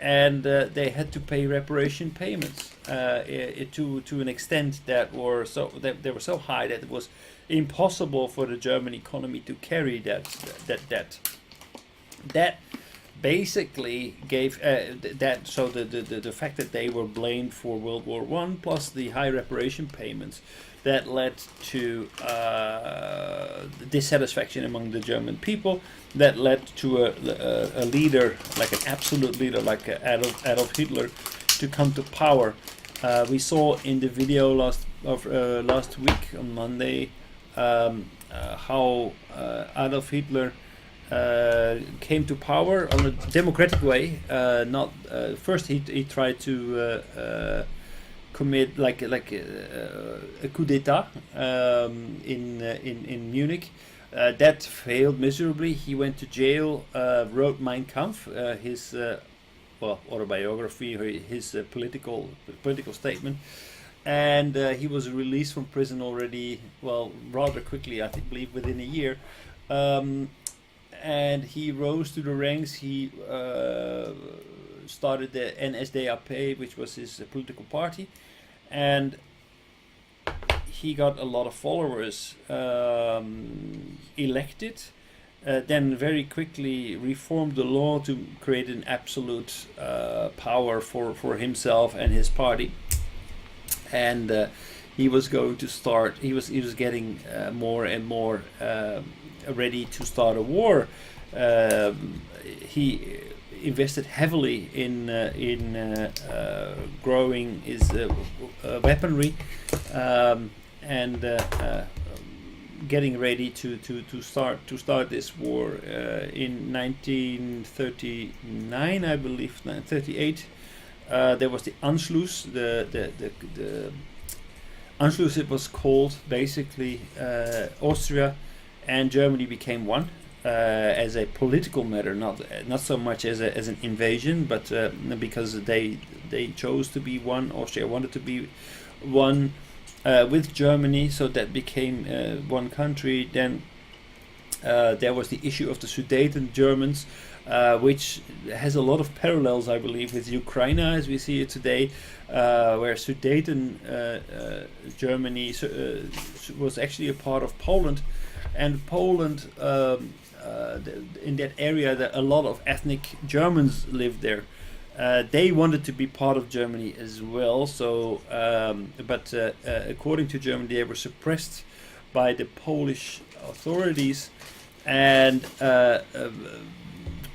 and they had to pay reparation payments to an extent that they were so high that it was impossible for the German economy to carry that debt. That basically gave the fact that they were blamed for World War I plus the high reparation payments, that led to dissatisfaction among the German people, that led to a leader, like an absolute leader like Adolf Hitler, to come to power. We saw in the video last week on Monday how Adolf Hitler came to power on a democratic way. First he tried to commit like a coup d'état in Munich. That failed miserably. He went to jail, wrote Mein Kampf, his autobiography, his political statement, and he was released from prison already, rather quickly, I believe within a year. And he rose to the ranks. He started the NSDAP, which was his political party, and he got a lot of followers elected. Then very quickly reformed the law to create an absolute power for himself and his party. And he was going to start. He was getting more and more ready to start a war. He invested heavily in growing his weaponry and getting ready to start this war in 1939, I believe, 1938. There was the Anschluss. The Anschluss, it was called. Basically, Austria and Germany became one as a political matter, not so much as an invasion, but because they chose to be one. Austria wanted to be one with Germany, so that became one country. Then there was the issue of the Sudeten Germans, which has a lot of parallels, I believe, with Ukraine as we see it today, where Sudeten Germany was actually a part of Poland, and Poland, in that area, a lot of ethnic Germans lived there. They wanted to be part of Germany as well, but according to Germany, they were suppressed by the Polish authorities, and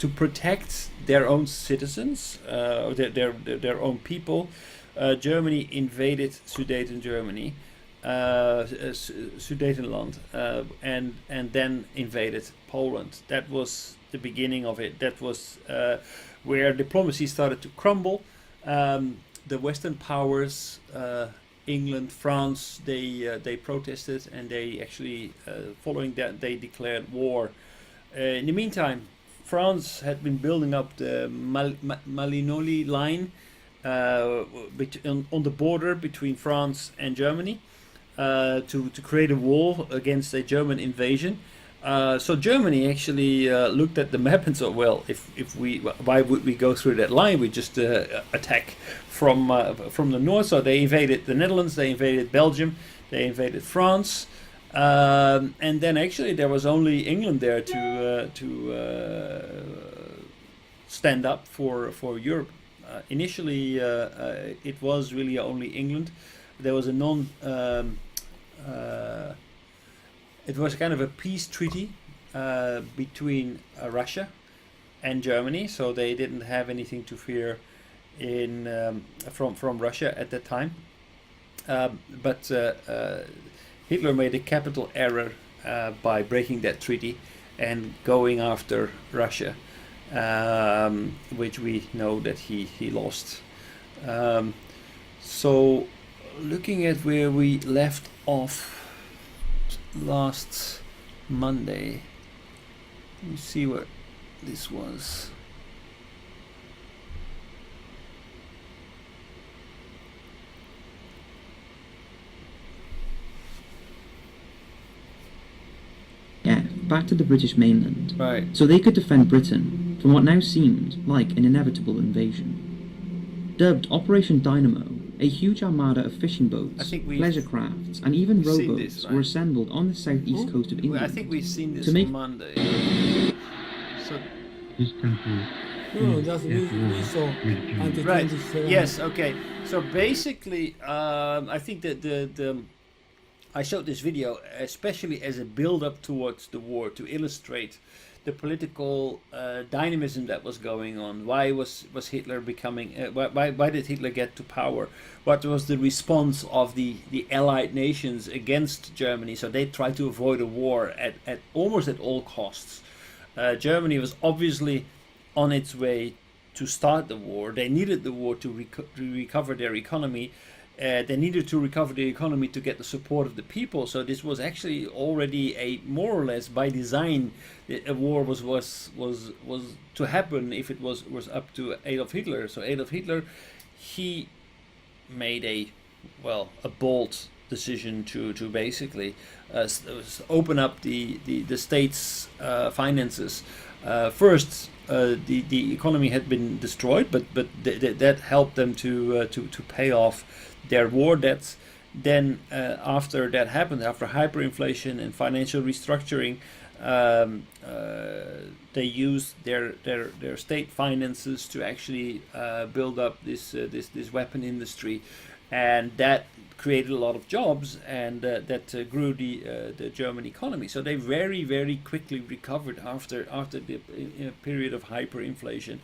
to protect their own citizens, their own people, Germany invaded Sudeten Germany, Sudetenland, and then invaded Poland. That was the beginning of it. That was where diplomacy started to crumble. The Western powers, England, France, they protested, and they actually, following that, they declared war. In the meantime, France had been building up the Malinoli line on the border between France and Germany to create a wall against a German invasion. So Germany actually looked at the map and said, well, why would we go through that line? We just attack from the north. So they invaded the Netherlands, they invaded Belgium, they invaded France, and then actually there was only England there to stand up for Europe. Initially, it was really only England. There was it was kind of a peace treaty between Russia and Germany, so they didn't have anything to fear from Russia at that time. But Hitler made a capital error by breaking that treaty and going after Russia, which we know that he lost. So looking at where we left off last Monday, let me see what this was. Yeah, back to the British mainland. Right. So they could defend Britain, from what now seemed like an inevitable invasion. Dubbed Operation Dynamo, a huge armada of fishing boats, pleasure crafts, and even rowboats were assembled on the southeast coast of England. Well, I think we've seen this on Monday. So This country. No, just we saw until right. 27. Yes. Okay. So basically, I think that I showed this video especially as a build-up towards the war to illustrate the political dynamism that was going on. Why was Hitler becoming? Why did Hitler get to power? What was the response of the Allied nations against Germany? So they tried to avoid a war at almost at all costs. Germany was obviously on its way to start the war. They needed the war to recover their economy. They needed to recover the economy to get the support of the people. So this was actually already a more or less by design. A war was to happen if it was up to Adolf Hitler. So Adolf Hitler, he made a bold decision to basically open up the state's finances. First, the economy had been destroyed, but that helped them to pay off their war debts. Then after that happened, after hyperinflation and financial restructuring, they used their state finances to actually build up this weapon industry, and that created a lot of jobs, and that grew the German economy. So they very quickly recovered after the period of hyperinflation.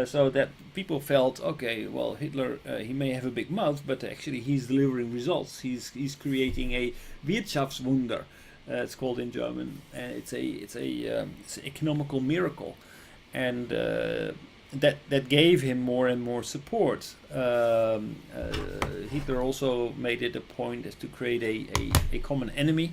So that people felt, okay, well, Hitler, he may have a big mouth, but actually he's delivering results. He's creating a Wirtschaftswunder, it's called in German. It's an economical miracle, and that gave him more and more support. Hitler also made it a point as to create a common enemy.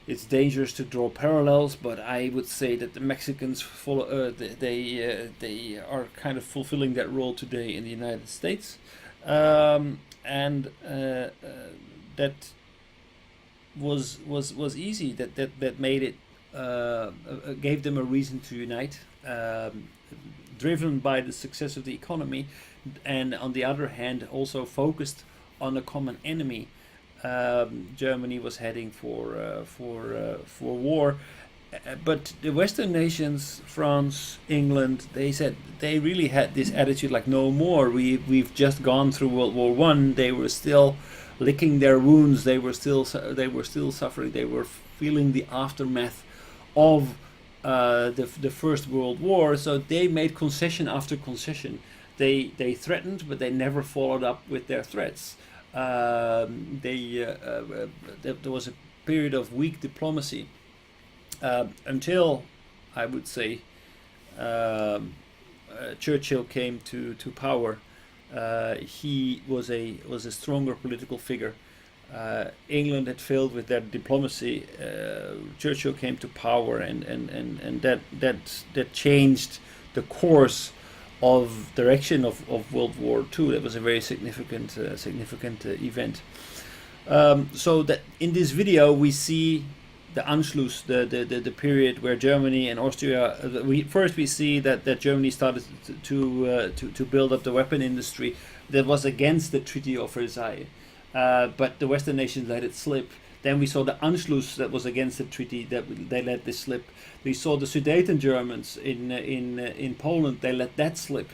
It's dangerous to draw parallels, but I would say that the Mexicans follow. They are kind of fulfilling that role today in the United States, and that was easy. That made it gave them a reason to unite, driven by the success of the economy, and on the other hand, also focused on a common enemy. Germany was heading for war, but the Western nations, France, England, they said they really had this attitude like, no more. We've just gone through World War I. They were still licking their wounds. They were still suffering. They were feeling the aftermath of the First World War. So they made concession after concession. They threatened, but they never followed up with their threats. There was a period of weak diplomacy until, I would say, Churchill came to power. He was a stronger political figure. England had failed with their diplomacy. Churchill came to power, and that changed the course of direction of World War II. That was a very significant event. So that in this video we see the Anschluss, the period where Germany and Austria. We see that Germany started to build up the weapon industry. That was against the Treaty of Versailles, but the Western nations let it slip. Then we saw the Anschluss, that was against the treaty, that they let this slip. We saw the Sudeten Germans in Poland, they let that slip.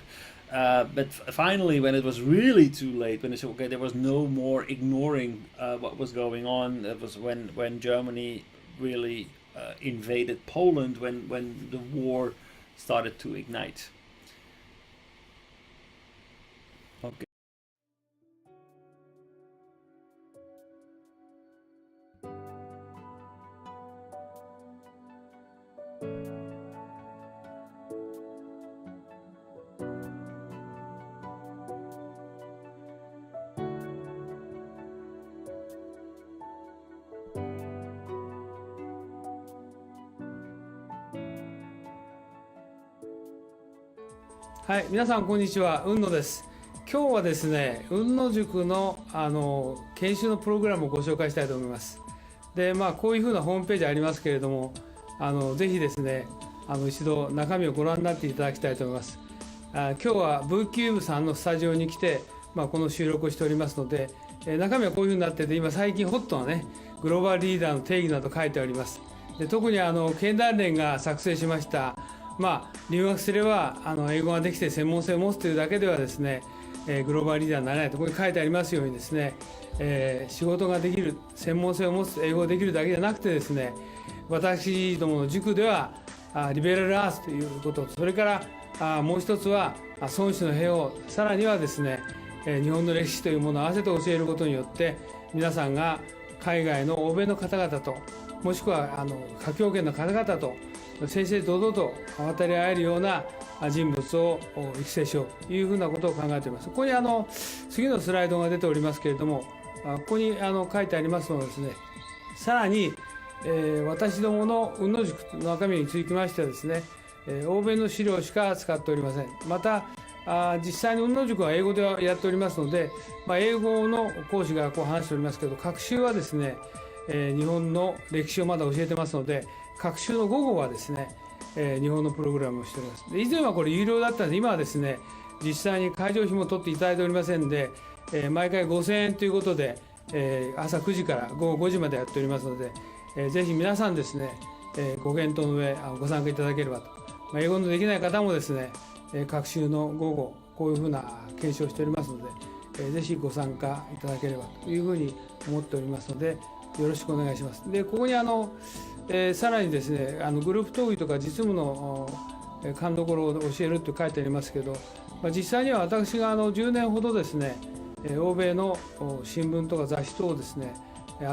But finally, when it was really too late, when they said, okay, there was no more ignoring what was going on, that was when Germany really invaded Poland, when the war started to ignite. Okay.はい、皆さんこんにちは、雲野です。今日はですね、雲野塾の研修のプログラムをご紹介したいと思います。で、こういうふうなホームページありますけれども、ぜひですね、一度中身をご覧になっていただきたいと思います。今日は V キューブさんのスタジオに来て、この収録をしておりますので、中身はこういうふうになってて、今最近ホットなね、グローバルリーダーの定義など書いてあります。で特に経団連が作成しました、留学すれば英語ができて専門性を持つというだけではですね、グローバルリーダーになれないとここに書いてありますようにですね、仕事ができる、専門性を持つ、英語ができるだけじゃなくてですね、私どもの塾ではリベラルアーツということ、それからもう一つは孫子の兵を、さらにはですね、日本の歴史というものを合わせて教えることによって、皆さんが海外の欧米の方々と、もしくは華僑圏の方々と正々堂々と渡り合えるような人物を育成しようというふうなことを考えております。ここに次のスライドが出ておりますけれども、ここに書いてありますのはですね、さらに、私どもの雲野塾の中身につきましてはですね、欧米の資料しか使っておりません。また実際に雲野塾は英語でやっておりますので、英語の講師がこう話しておりますけど、学習はですね、日本の歴史をまだ教えてますので、学習の午後はですね、日本のプログラムをしております。で以前はこれ有料だったので、今はですね、実際に会場費も取っていただいておりませんで、毎回5000円ということで、朝9時から午後5時までやっておりますので、ぜひ皆さんですね、ご検討の上ご参加いただければと。英語のできない方もですね、学習の午後こういうふうな研修をしておりますので、ぜひご参加いただければというふうに思っておりますので、よろしくお願いします。でここにさらにですね、グループ討議とか実務の勘どころを教えると書いてありますけど、実際には私が10年ほどですね、欧米の新聞とか雑誌等をですね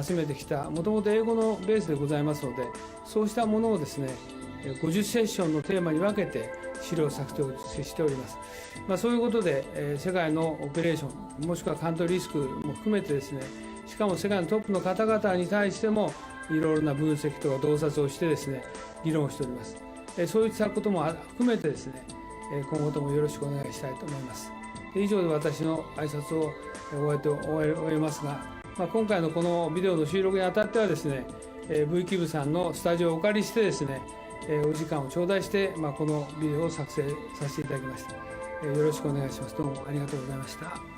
集めてきた、もともと英語のベースでございますので、そうしたものをですね50セッションのテーマに分けて資料作成をしております。そういうことで、世界のオペレーションもしくはカントリーリスクも含めてですね、しかも世界のトップの方々に対してもいろいろな分析とか洞察をしてですね議論をしております。そういったことも含めてですね、今後ともよろしくお願いしたいと思います。以上で私の挨拶を終えますが、今回のこのビデオの収録にあたってはですね、V キューブさんのスタジオをお借りしてですね、お時間を頂戴して、このビデオを作成させていただきました。よろしくお願いします。どうもありがとうございました。